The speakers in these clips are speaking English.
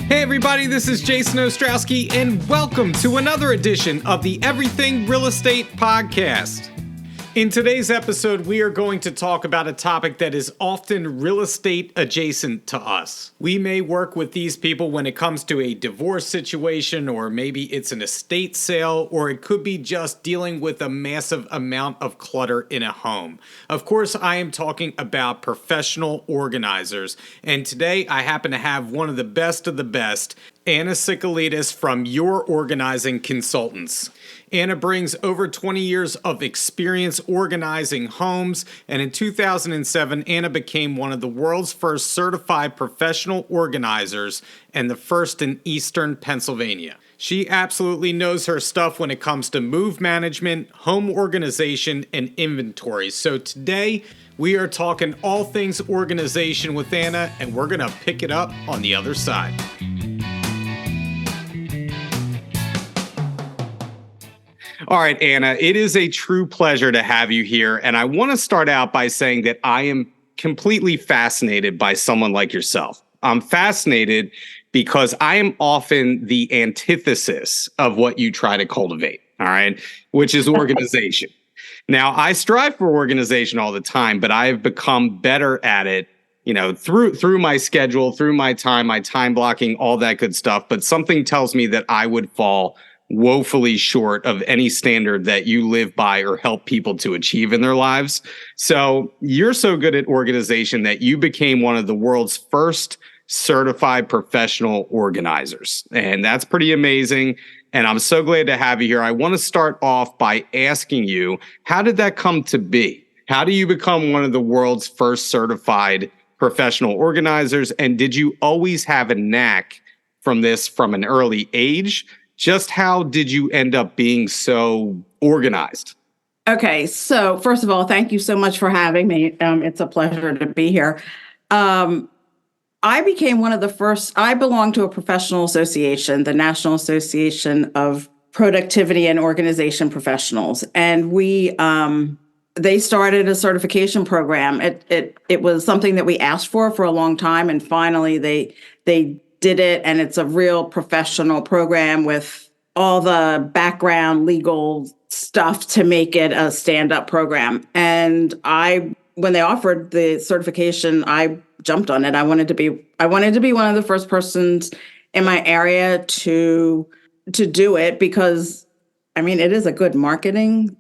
Hey everybody, this is Jason Ostrowski, and welcome to another edition of the Everything Real Estate Podcast. In today's episode, we are going to talk about a topic that is often real estate adjacent to us. We may work with these people when it comes to a divorce situation, or maybe it's an estate sale, or it could be just dealing with a massive amount of clutter in a home. Of course, I am talking about professional organizers, and today I happen to have one of the best, Anna Sicalides from Your Organizing Consultants. Anna brings over 20 years of experience organizing homes, and in 2007, Anna became one of the world's first certified professional organizers and the first in Eastern Pennsylvania. She absolutely knows her stuff when it comes to move management, home organization, and inventory. So today, we are talking all things organization with Anna, and we're going to pick it up on the other side. All right, Anna, it is a true pleasure to have you here. And I want to start out by saying that I am completely fascinated by someone like yourself. I'm fascinated because I am often the antithesis of what you try to cultivate, all right, which is organization. Now, I strive for organization all the time, but I have become better at it, you know, through my schedule, through my time blocking, all that good stuff. But something tells me that I would fall woefully short of any standard that you live by or help people to achieve in their lives. So you're so good at organization that you became one of the world's first certified professional organizers. And that's pretty amazing. And I'm so glad to have you here. I want to start off by asking you, how did that come to be? How do you become one of the world's first certified professional organizers? And did you always have a knack from this from an early age? Just how did you end up being so organized? Okay, so first of all, thank you so much for having me. It's a pleasure to be here. I became one of the first. I belong to a professional association, the National Association of Productivity and Organization Professionals, and they started a certification program. It was something that we asked for a long time, and finally they did it, and it's a real professional program with all the background legal stuff to make it a stand-up program. And when they offered the certification, I jumped on it. I wanted to be one of the first persons in my area to do it because, I mean, it is a good marketing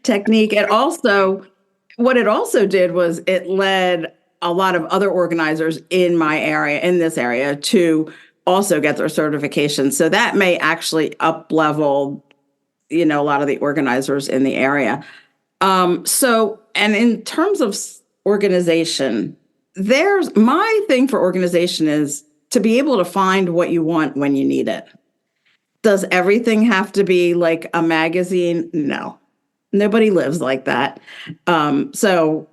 technique. What it also did was it led a lot of other organizers in this area, to also get their certification. So that may actually up-level, a lot of the organizers in the area. And in terms of organization, my thing for organization is to be able to find what you want when you need it. Does everything have to be like a magazine? No, nobody lives like that. So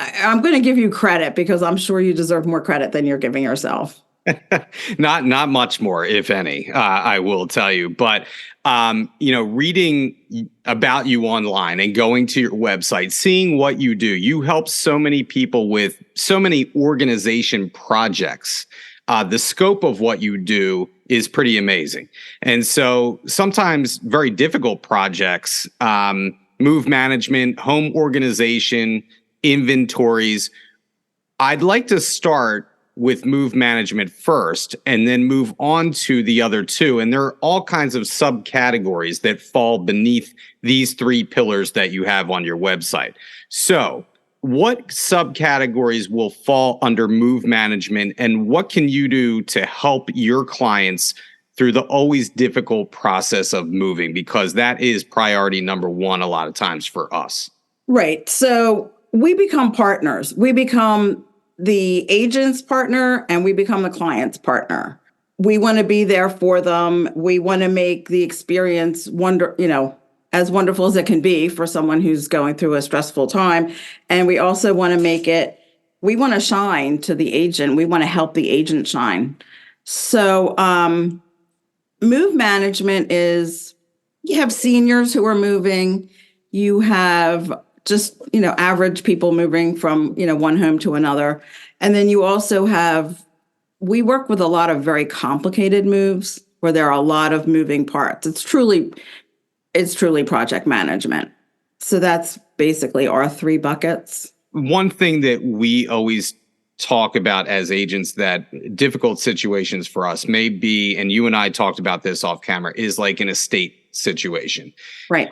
I'm going to give you credit because I'm sure you deserve more credit than you're giving yourself. Not much more, if any, I will tell you. But, reading about you online and going to your website, seeing what you do, you help so many people with so many organization projects. The scope of what you do is pretty amazing. And so sometimes very difficult projects, move management, home organization, inventories. I'd like to start with move management first and then move on to the other two. And there are all kinds of subcategories that fall beneath these three pillars that you have on your website. So what subcategories will fall under move management, and what can you do to help your clients through the always difficult process of moving? Because that is priority number one a lot of times for us. Right. So we become partners. We become the agent's partner and we become the client's partner. We want to be there for them. We want to make the experience as wonderful as it can be for someone who's going through a stressful time. And we also want to we want to shine to the agent. We want to help the agent shine. So move management is, you have seniors who are moving. You have just, average people moving from, one home to another. And then you also have we work with a lot of very complicated moves where there are a lot of moving parts. It's truly project management. So that's basically our three buckets. One thing that we always talk about as agents, that difficult situations for us may be, and you and I talked about this off camera, is like an estate situation. Right.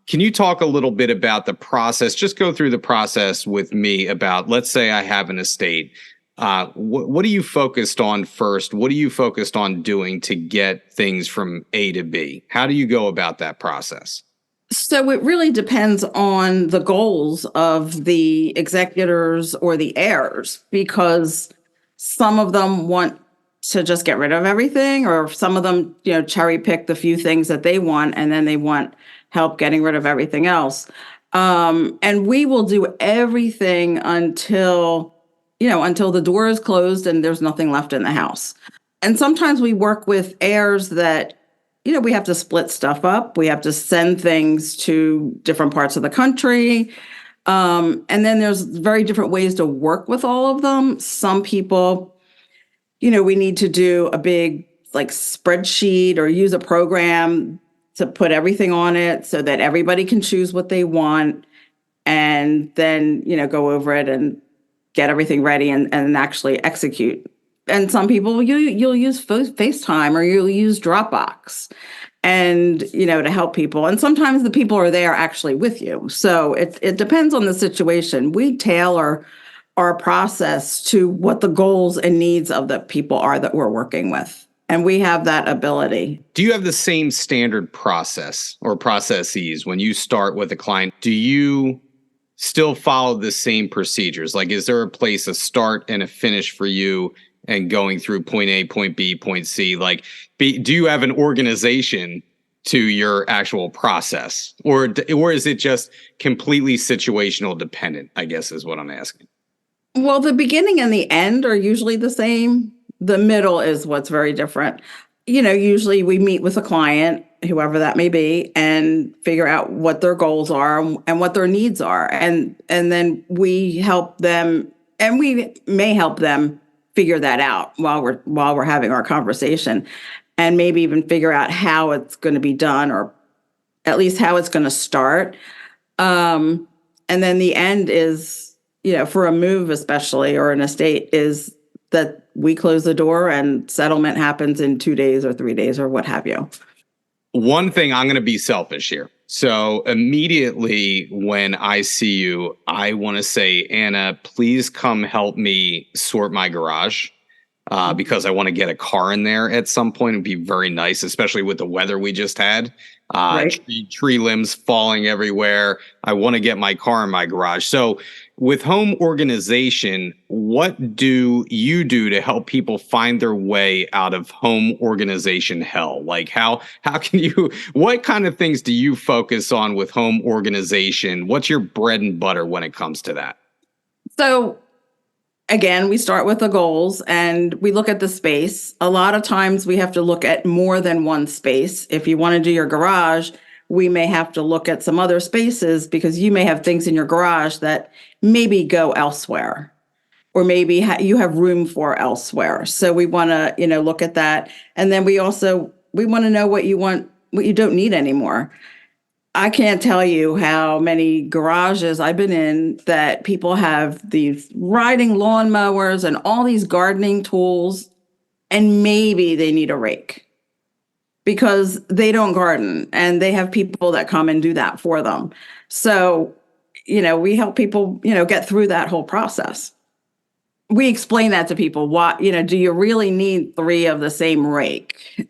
Can you talk a little bit about the process? Just go through the process with me about, let's say I have an estate. What are you focused on first? What are you focused on doing to get things from A to B? How do you go about that process? So it really depends on the goals of the executors or the heirs, because some of them want to just get rid of everything, or some of them, cherry pick the few things that they want, and then they want help getting rid of everything else. And we will do everything until the door is closed and there's nothing left in the house. And sometimes we work with heirs that we have to split stuff up. We have to send things to different parts of the country. And then there's very different ways to work with all of them. Some people, we need to do a big like spreadsheet or use a program to put everything on it so that everybody can choose what they want, and then, go over it and get everything ready and actually execute. And some people you'll use FaceTime or you'll use Dropbox, and to help people. And sometimes the people are there actually with you. So it depends on the situation. We tailor our process to what the goals and needs of the people are that we're working with. And we have that ability. Do you have the same standard process or processes when you start with a client? Do you still follow the same procedures? Like, is there a place, a start and a finish for you, and going through point A, point B, point C? Like, do you have an organization to your actual process, or is it just completely situational dependent, I guess is what I'm asking. Well, the beginning and the end are usually the same. The middle is what's very different. Usually we meet with a client, whoever that may be, and figure out what their goals are and what their needs are. And then we help them, and we may help them figure that out while we're having our conversation, and maybe even figure out how it's going to be done, or at least how it's going to start. And then the end is, for a move especially, or an estate, is that we close the door and settlement happens in 2 days or 3 days or what have you. One thing, I'm going to be selfish here. So immediately when I see you, I want to say, Anna, please come help me sort my garage, because I want to get a car in there at some point. It'd be very nice, especially with the weather we just had. Right. Tree limbs falling everywhere. I want to get my car in my garage. So with home organization, what do you do to help people find their way out of home organization hell? Like how can you, what kind of things do you focus on with home organization? What's your bread and butter when it comes to that? So again, we start with the goals and we look at the space. A lot of times we have to look at more than one space. If you want to do your garage, we may have to look at some other spaces, because you may have things in your garage that maybe go elsewhere, or maybe you have room for elsewhere. So we want to, look at that. And then we want to know what you want, what you don't need anymore. I can't tell you how many garages I've been in that people have these riding lawnmowers and all these gardening tools, and maybe they need a rake because they don't garden, and they have people that come and do that for them. So, we help people, get through that whole process. We explain that to people. What, do you really need 3 of the same rake?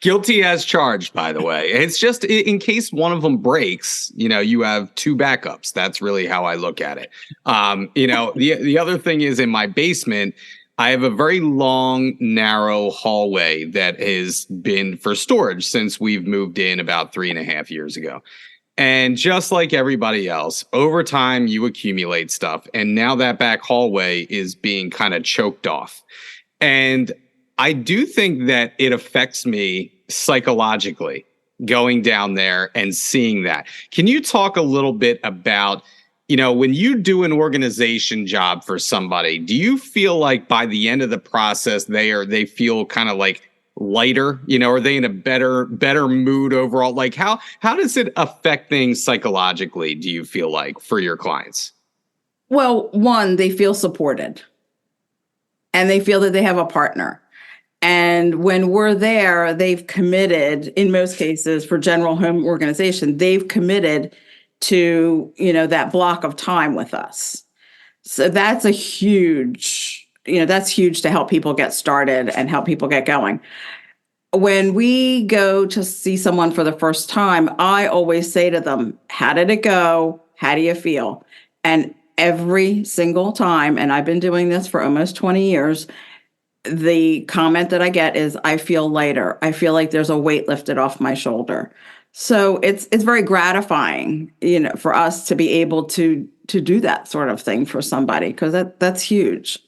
Guilty as charged, by the way. It's just in case one of them breaks, you have 2 backups. That's really how I look at it. The other thing is, in my basement, I have a very long, narrow hallway that has been for storage since we've moved in about 3.5 years ago. And just like everybody else, over time, you accumulate stuff. And now that back hallway is being kind of choked off. And I do think that it affects me psychologically going down there and seeing that. Can you talk a little bit about when you do an organization job for somebody, do you feel like by the end of the process they feel kind of like lighter? Are they in a better mood overall? Like how does it affect things psychologically, do you feel like, for your clients? Well, one, they feel supported and they feel that they have a partner. And when we're there, they've committed, in most cases for general home organization, they've committed to, that block of time with us. So that's that's huge to help people get started and help people get going. When we go to see someone for the first time, I always say to them, how did it go? How do you feel? And every single time, and I've been doing this for almost 20 years, the comment that I get is, I feel lighter. I feel like there's a weight lifted off my shoulder. So it's very gratifying, for us to be able to do that sort of thing for somebody, because that's huge.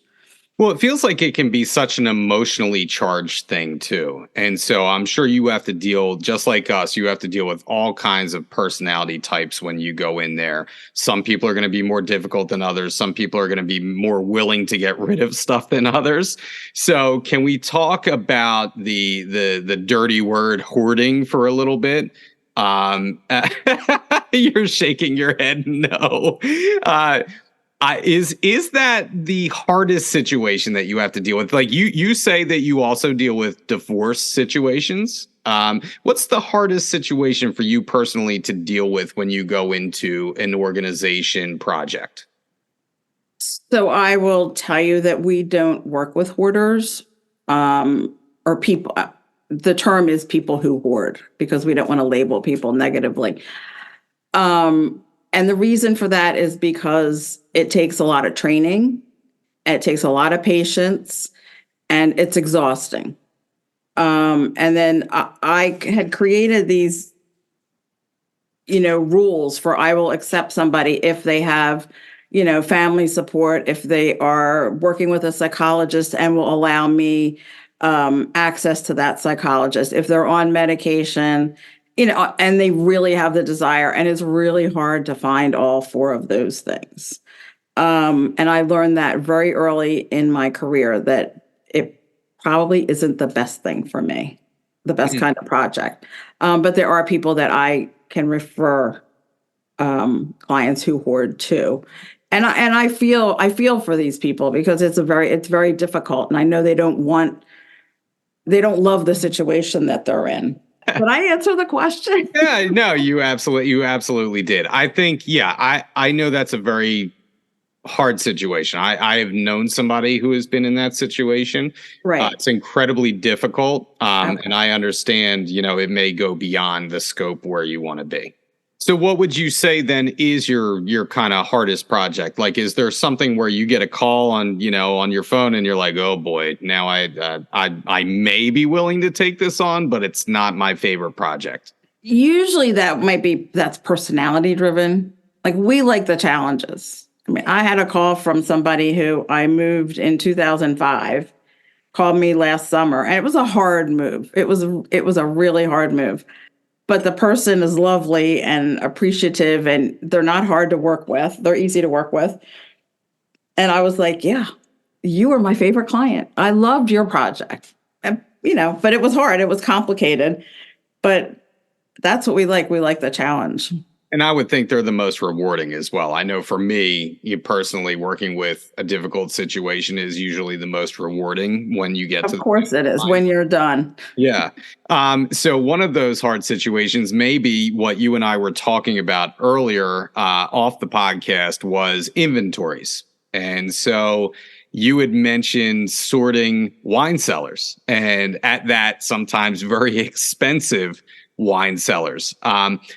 Well, it feels like it can be such an emotionally charged thing too. And so I'm sure you have to deal, just like us, you have to deal with all kinds of personality types when you go in there. Some people are going to be more difficult than others. Some people are going to be more willing to get rid of stuff than others. So can we talk about the dirty word hoarding for a little bit? You're shaking your head no. Is that the hardest situation that you have to deal with? Like you say that you also deal with divorce situations. What's the hardest situation for you personally to deal with when you go into an organization project? So I will tell you that we don't work with hoarders, or people. The term is people who hoard, because we don't want to label people negatively. And the reason for that is because it takes a lot of training, and it takes a lot of patience, and it's exhausting. And then I had created these, rules for, I will accept somebody if they have, family support, if they are working with a psychologist and will allow me access to that psychologist, if they're on medication, and they really have the desire. And it's really hard to find all four of those things. And I learned that very early in my career, that it probably isn't the best thing for me, the best kind of project. But there are people that I can refer clients who hoard to. And I feel for these people, because it's very difficult. And I know they don't love the situation that they're in. Did I answer the question? Yeah, no, you absolutely did. I think, I know that's a very hard situation. I have known somebody who has been in that situation. Right. It's incredibly difficult. Okay. And I understand, it may go beyond the scope where you want to be. So what would you say then is your kind of hardest project? Like, is there something where you get a call on your phone and you're like, oh boy, now I may be willing to take this on, but it's not my favorite project? Usually that's personality driven. Like, we like the challenges. I mean, I had a call from somebody who I moved in 2005, called me last summer, and it was a hard move. It was a really hard move. But the person is lovely and appreciative, and they're not hard to work with. They're easy to work with. And I was like, yeah, you are my favorite client. I loved your project. And, but it was hard. It was complicated. But that's what we like. We like the challenge. And I would think they're the most rewarding as well. I know for me, you personally, working with a difficult situation is usually the most rewarding when you get to. Of course it is, when you're done. Yeah. So one of those hard situations, maybe what you and I were talking about earlier off the podcast, was inventories. And so you had mentioned sorting wine cellars, and at that, sometimes very expensive wine cellars.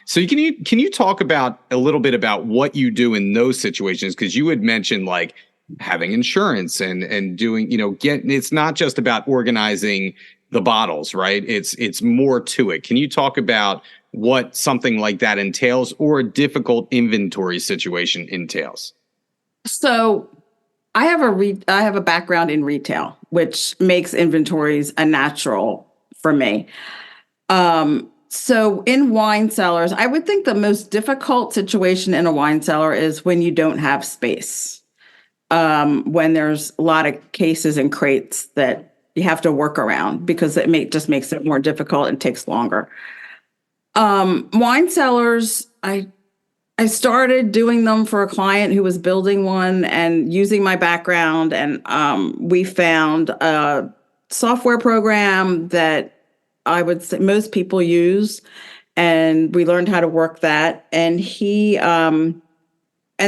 So can you talk about a little bit about what you do in those situations? Because you had mentioned like having insurance and doing, it's not just about organizing the bottles, right? It's more to it. Can you talk about what something like that entails, or a difficult inventory situation entails? So I have a background in retail, which makes inventories a natural for me. So in wine cellars, I would think the most difficult situation in a wine cellar is when you don't have space. When there's a lot of cases and crates that you have to work around because just makes it more difficult and takes longer. Wine cellars, I started doing them for a client who was building one and using my background, and we found a software program that I would say most people use, and we learned how to work that. And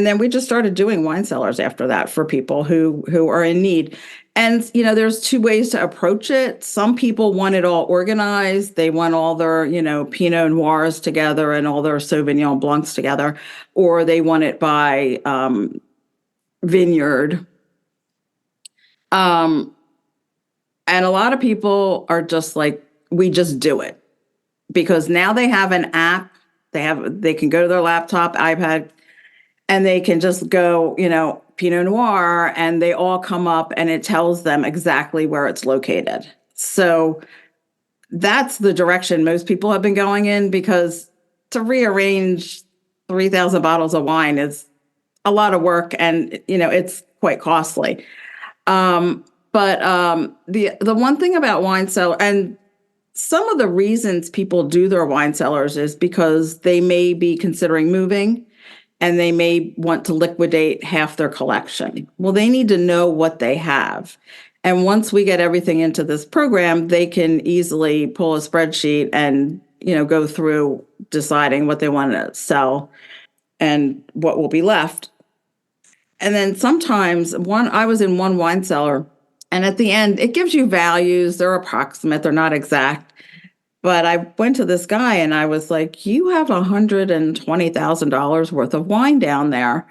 then we just started doing wine cellars after that for people who are in need. And there's two ways to approach it. Some people want it all organized. They want all their, Pinot Noirs together and all their Sauvignon Blancs together, or they want it by vineyard. And a lot of people are just like, we just do it because now they have an app. They can go to their laptop, iPad, and they can just go, Pinot Noir, and they all come up and it tells them exactly where it's located. So that's the direction most people have been going in, because to rearrange 3,000 bottles of wine is a lot of work, and, it's quite costly. But the one thing about wine cellar, and some of the reasons people do their wine cellars is because they may be considering moving, and they may want to liquidate half their collection. Well, they need to know what they have. And once we get everything into this program, they can easily pull a spreadsheet and, go through deciding what they want to sell and what will be left. And then sometimes I was in one wine cellar, and at the end, it gives you values. They're approximate, they're not exact. But I went to this guy and I was like, you have $120,000 worth of wine down there.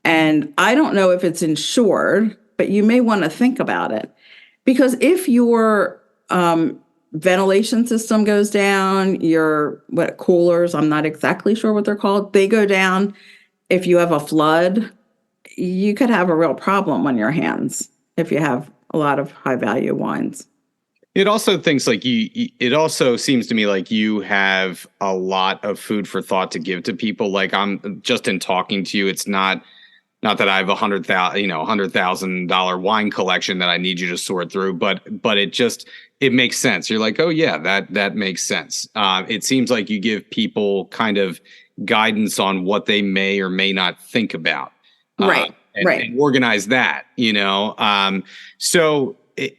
And I don't know if it's insured, but you may want to think about it. Because if your ventilation system goes down, your coolers, I'm not exactly sure what they're called, they go down. If you have a flood, you could have a real problem on your hands if you have a lot of high value wines. It also thinks like it also seems to me like you have a lot of food for thought to give to people. Like, I'm just in talking to you, it's not that I have $100,000 wine collection that I need you to sort through, but it makes sense. You're like, oh yeah, that makes sense. It seems like you give people kind of guidance on what they may or may not think about, right? And organize that. So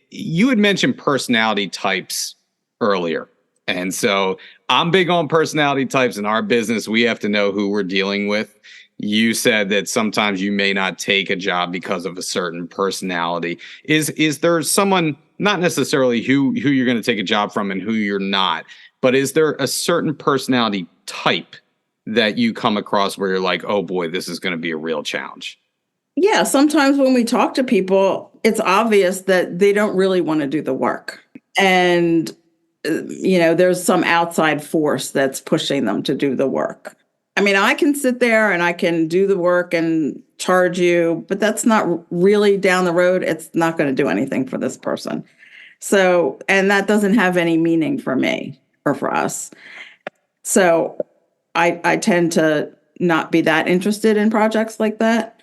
you had mentioned personality types earlier. And so I'm big on personality types. In our business, we have to know who we're dealing with. You said that sometimes you may not take a job because of a certain personality. Is there someone, not necessarily who you're going to take a job from and who you're not, but is there a certain personality type that you come across where you're like, oh boy, this is going to be a real challenge? Yeah, sometimes when we talk to people, it's obvious that they don't really want to do the work. And, there's some outside force that's pushing them to do the work. I mean, I can sit there and I can do the work and charge you, but that's not really down the road. It's not going to do anything for this person. So, and that doesn't have any meaning for me or for us. So I tend to not be that interested in projects like that.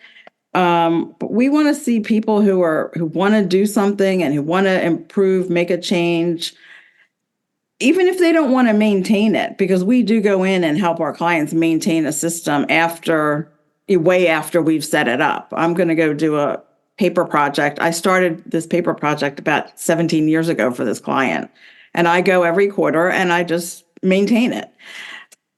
But we want to see people who want to do something and who want to improve, make a change, even if they don't want to maintain it, because we do go in and help our clients maintain a system way after we've set it up. I'm going to go do a paper project. I started this paper project about 17 years ago for this client, and I go every quarter and I just maintain it.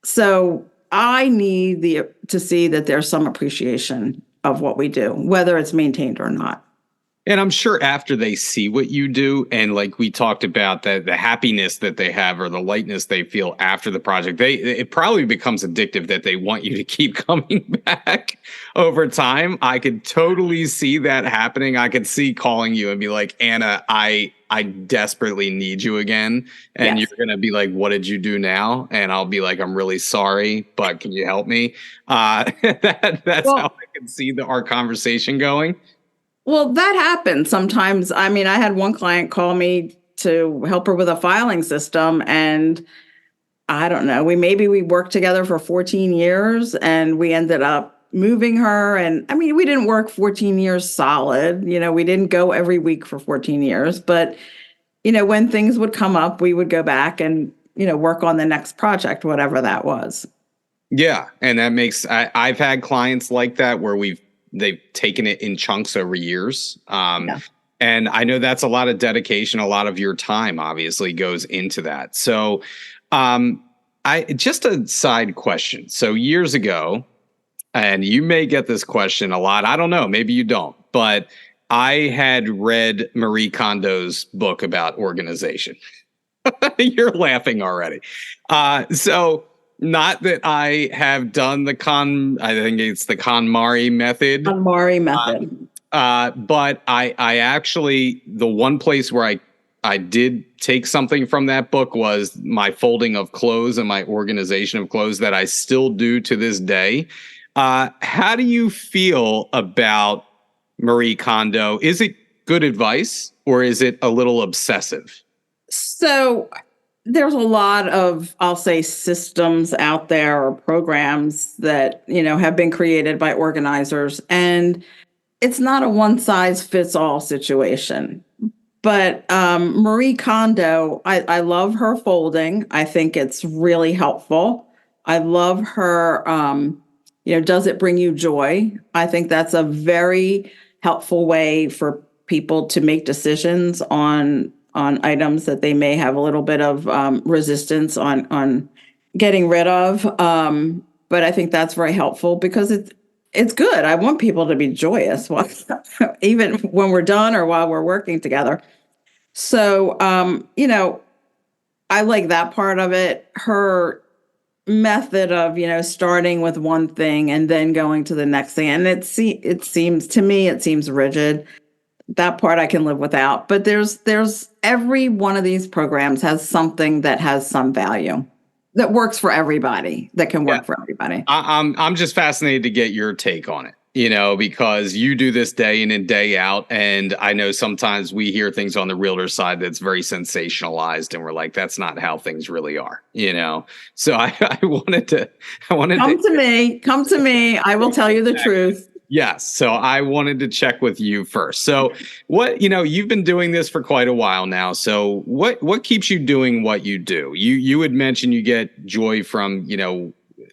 So I need to see that there's some appreciation of what we do, whether it's maintained or not. And I'm sure after they see what you do, and like we talked about, the happiness that they have or the lightness they feel after the project, it probably becomes addictive that they want you to keep coming back over time. I could totally see that happening. I could see calling you and be like, Anna, I desperately need you again. And yes. You're going to be like, what did you do now? And I'll be like, I'm really sorry, but can you help me? That's how I can see our conversation going. Well, that happens sometimes. I mean, I had one client call me to help her with a filing system, and I don't know, we worked together for 14 years and we ended up moving her. And I mean, we didn't work 14 years solid. We didn't go every week for 14 years, but when things would come up, we would go back and, work on the next project, whatever that was. Yeah. And that makes, I've had clients like that where they've taken it in chunks over years. Yeah. And I know that's a lot of dedication. A lot of your time obviously goes into that. So, just a side question. So years ago, and you may get this question a lot. I don't know. Maybe you don't, but I had read Marie Kondo's book about organization. You're laughing already. So not that I have done I think it's the KonMari method. KonMari method. But I actually, the one place where I did take something from that book was my folding of clothes and my organization of clothes that I still do to this day. How do you feel about Marie Kondo? Is it good advice or is it a little obsessive? So there's a lot of, I'll say, systems out there or programs that, have been created by organizers. And it's not a one size fits all situation. But Marie Kondo, I love her folding. I think it's really helpful. I love her, does it bring you joy? I think that's a very helpful way for people to make decisions on items that they may have a little bit of resistance on getting rid of. But I think that's very helpful because it's good. I want people to be joyous, even when we're done or while we're working together. So, I like that part of it. Her method of, starting with one thing and then going to the next thing. And it seems to me, it seems rigid. That part I can live without. But there's every one of these programs has something that has some value that works for everybody, that can work for everybody. I'm just fascinated to get your take on it, because you do this day in and day out. And I know sometimes we hear things on the realtor side that's very sensationalized and we're like, that's not how things really are, So I wanted to come to me. I will tell you the truth. Yes. So I wanted to check with you first. So you've been doing this for quite a while now. So what keeps you doing what you do? You had mentioned you get joy from,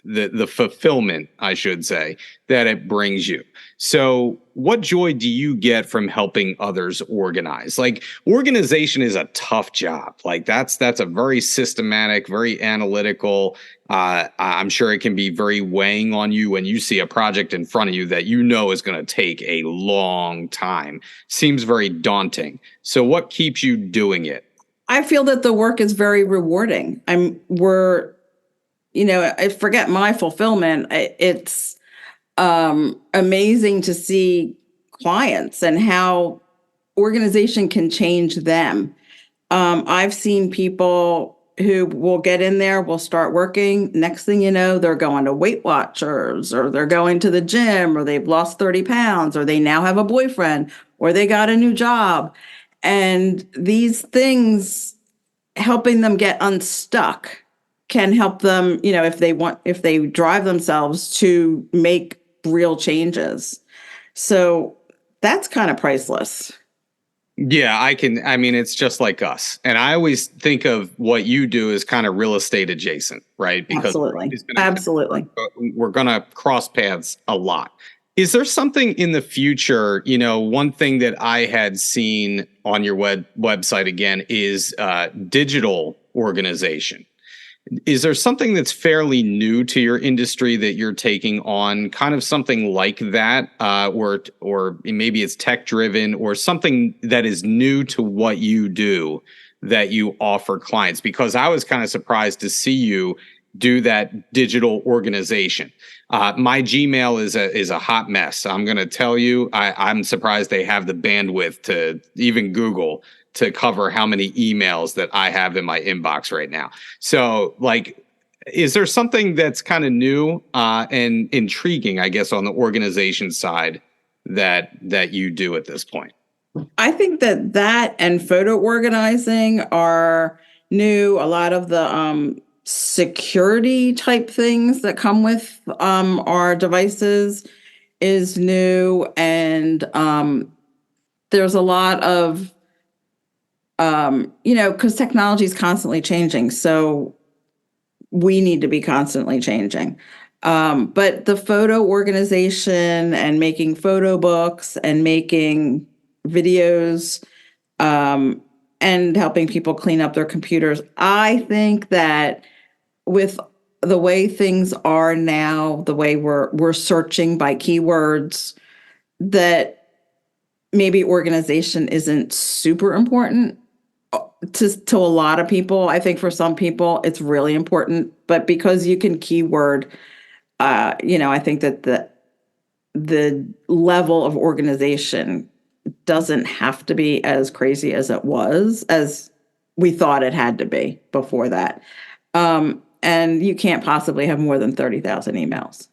the fulfillment, I should say, that it brings you. So what joy do you get from helping others organize? Like, organization is a tough job. Like that's a very systematic, very analytical. I'm sure it can be very weighing on you when you see a project in front of you that is going to take a long time. Seems very daunting. So what keeps you doing it? I feel that the work is very rewarding. I forget my fulfillment. It's amazing to see clients and how organization can change them. I've seen people who will get in there, will start working. Next thing you know, they're going to Weight Watchers, or they're going to the gym, or they've lost 30 pounds, or they now have a boyfriend, or they got a new job. And these things, helping them get unstuck, can help them, if they drive themselves to make real changes. So that's kind of priceless. Yeah, it's just like us. And I always think of what you do as kind of real estate adjacent, right? Because Absolutely. We're going to cross paths a lot. Is there something in the future, one thing that I had seen on your website again is digital organization. Is there something that's fairly new to your industry that you're taking on, kind of something like that, or maybe it's tech driven, or something that is new to what you do that you offer clients? Because I was kind of surprised to see you do that digital organization. My Gmail is a hot mess. I'm going to tell you, I'm surprised they have the bandwidth to even Google to cover how many emails that I have in my inbox right now. So, is there something that's kind of new and intriguing, I guess, on the organization side that you do at this point? I think that and photo organizing are new. A lot of the security type things that come with our devices is new, and there's a lot of because technology is constantly changing, so we need to be constantly changing. But the photo organization and making photo books and making videos, and helping people clean up their computers, I think that with the way things are now, the way we're searching by keywords, that maybe organization isn't super important to a lot of people. I think for some people it's really important, but because you can keyword, I think that the level of organization doesn't have to be as crazy as it was, as we thought it had to be before that. And you can't possibly have more than 30,000 emails.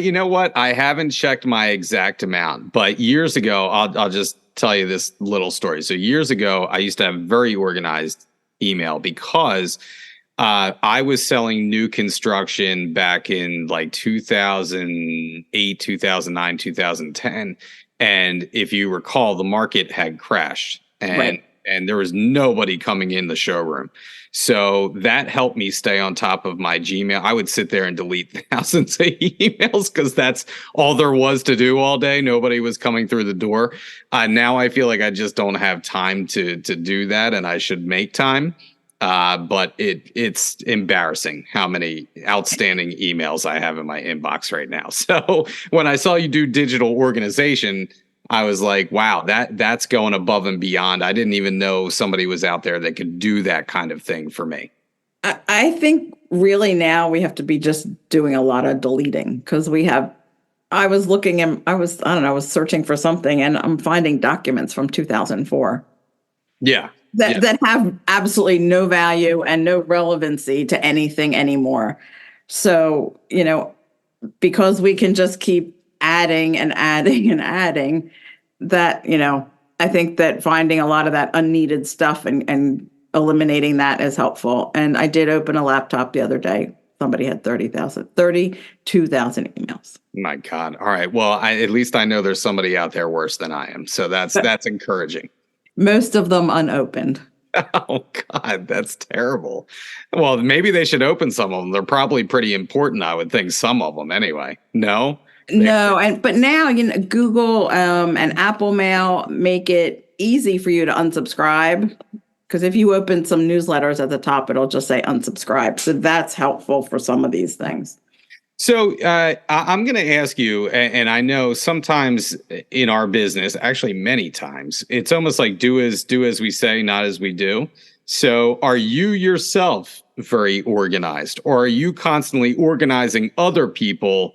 You know what? I haven't checked my exact amount, but years ago, I'll just tell you this little story. So years ago, I used to have very organized email because I was selling new construction back in like 2008, 2009, 2010. And if you recall, the market had crashed, and there was nobody coming in the showroom. So that helped me stay on top of my Gmail. I would sit there and delete thousands of emails because that's all there was to do all day. Nobody was coming through the door. Now I feel like I just don't have time to do that, and I should make time. But it's embarrassing how many outstanding emails I have in my inbox right now. So when I saw you do digital organization, I was like, wow, that's going above and beyond. I didn't even know somebody was out there that could do that kind of thing for me. I think really now we have to be just doing a lot of deleting, because I was looking and I was searching for something, and I'm finding documents from 2004. Yeah. That have absolutely no value and no relevancy to anything anymore. So, because we can just keep adding and adding and adding, that, I think that finding a lot of that unneeded stuff and eliminating that is helpful. And I did open a laptop the other day. Somebody had 32,000 emails. My God. All right. Well, at least I know there's somebody out there worse than I am. So that's encouraging. Most of them unopened. Oh, God, that's terrible. Well, maybe they should open some of them. They're probably pretty important, I would think, some of them anyway. No? No, but now, Google and Apple Mail make it easy for you to unsubscribe. Because if you open some newsletters at the top, it'll just say unsubscribe. So that's helpful for some of these things. So I'm going to ask you, and I know sometimes in our business, actually many times, it's almost like do as we say, not as we do. So are you yourself very organized, or are you constantly organizing other people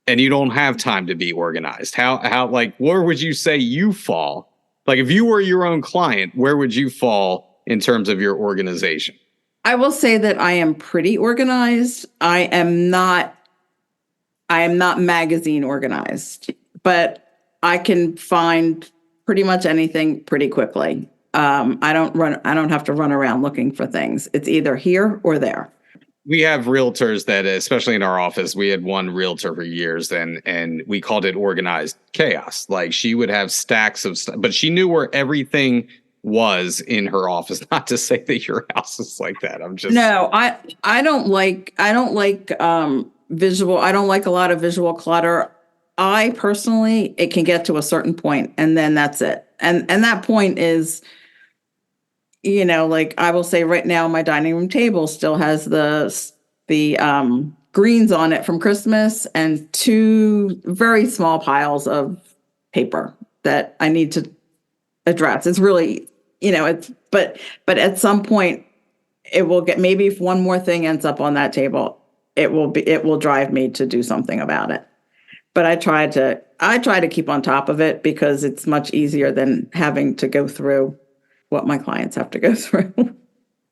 and you don't have time to be organized? How like, where would you say you fall? Like if you were your own client, where would you fall in terms of your organization? I will say that I am pretty organized. I am not magazine organized, but I can find pretty much anything pretty quickly. I don't have to run around looking for things. It's either here or there. We have realtors that, especially in our office, we had one realtor for years, and we called it organized chaos. Like she would have stacks of stuff, but she knew where everything was in her office. Not to say that your house is like that. No, I don't like visual. I don't like a lot of visual clutter. I personally, it can get to a certain point and then that's it. And that point is, like I will say right now, my dining room table still has the greens on it from Christmas and 2 very small piles of paper that I need to address. It's really, but at some point it will get, maybe if one more thing ends up on that table, it will drive me to do something about it. But I try to keep on top of it because it's much easier than having to go through what my clients have to go through.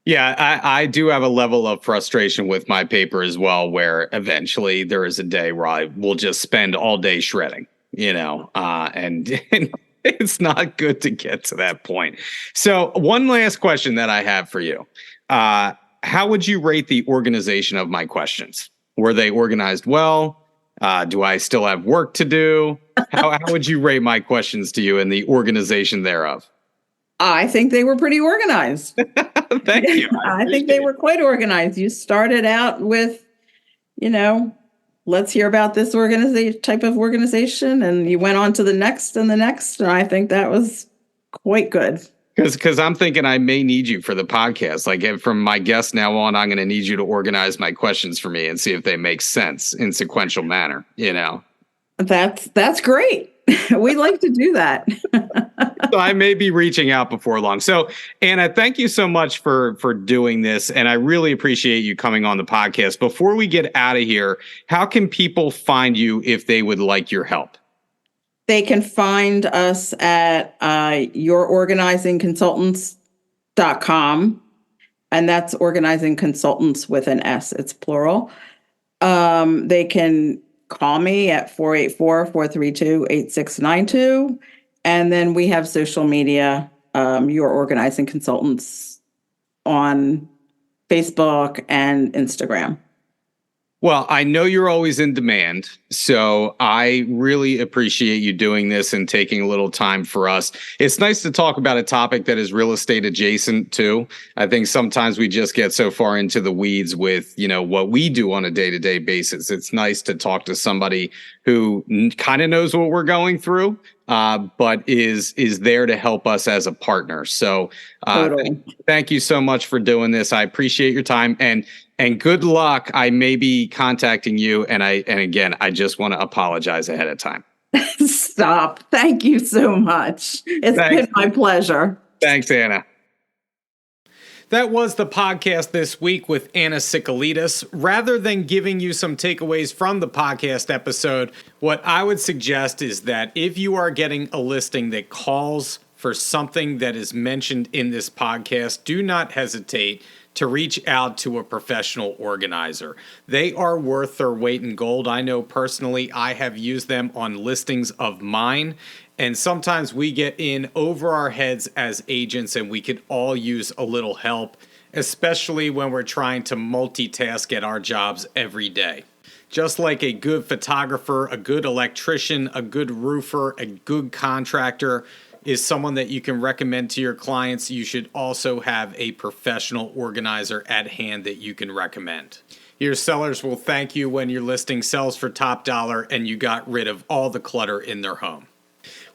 Yeah, I do have a level of frustration with my paper as well, where eventually there is a day where I will just spend all day shredding, and it's not good to get to that point. So one last question that I have for you. How would you rate the organization of my questions? Were they organized well? Do I still have work to do? How would you rate my questions to you and the organization thereof? I think they were pretty organized. Thank you. I think they were quite organized. You started out with, let's hear about this type of organization, and you went on to the next and the next. And I think that was quite good. Because I'm thinking I may need you for the podcast. Like from my guest now on, I'm going to need you to organize my questions for me and see if they make sense in sequential manner. That's great. We like to do that. So I may be reaching out before long. So Anna, thank you so much for doing this. And I really appreciate you coming on the podcast. Before we get out of here, how can people find you if they would like your help? They can find us at yourorganizingconsultants.com. And that's organizing consultants with an S. It's plural. They can call me at 484-432-8692. And then we have social media, Your Organizing Consultants, on Facebook and Instagram. Well, I know you're always in demand, so I really appreciate you doing this and taking a little time for us. It's nice to talk about a topic that is real estate adjacent too. I think sometimes we just get so far into the weeds with, what we do on a day-to-day basis. It's nice to talk to somebody who kind of knows what we're going through, but is there to help us as a partner. So Totally. Thank you so much for doing this. I appreciate your time and good luck. I may be contacting you. And again, I just want to apologize ahead of time. Stop. Thank you so much. It's been my pleasure. Thanks, Anna. That was the podcast this week with Anna Sicalides. Rather than giving you some takeaways from the podcast episode, what I would suggest is that if you are getting a listing that calls for something that is mentioned in this podcast, do not hesitate to reach out to a professional organizer. They are worth their weight in gold. I know personally I have used them on listings of mine, and sometimes we get in over our heads as agents and we could all use a little help, especially when we're trying to multitask at our jobs every day. Just like a good photographer, a good electrician, a good roofer, a good contractor is someone that you can recommend to your clients, you should also have a professional organizer at hand that you can recommend. Your sellers will thank you when your listing sells for top dollar and you got rid of all the clutter in their home.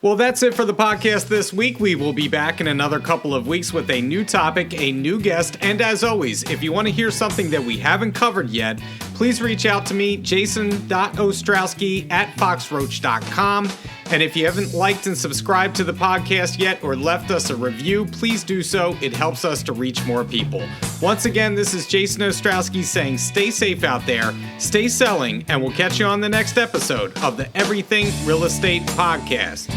Well, that's it for the podcast this week. We will be back in another couple of weeks with a new topic, a new guest, and as always, if you want to hear something that we haven't covered yet, please reach out to me, jason.ostrowski@foxroach.com. And if you haven't liked and subscribed to the podcast yet or left us a review, please do so. It helps us to reach more people. Once again, this is Jason Ostrowski saying stay safe out there, stay selling, and we'll catch you on the next episode of the Everything Real Estate Podcast.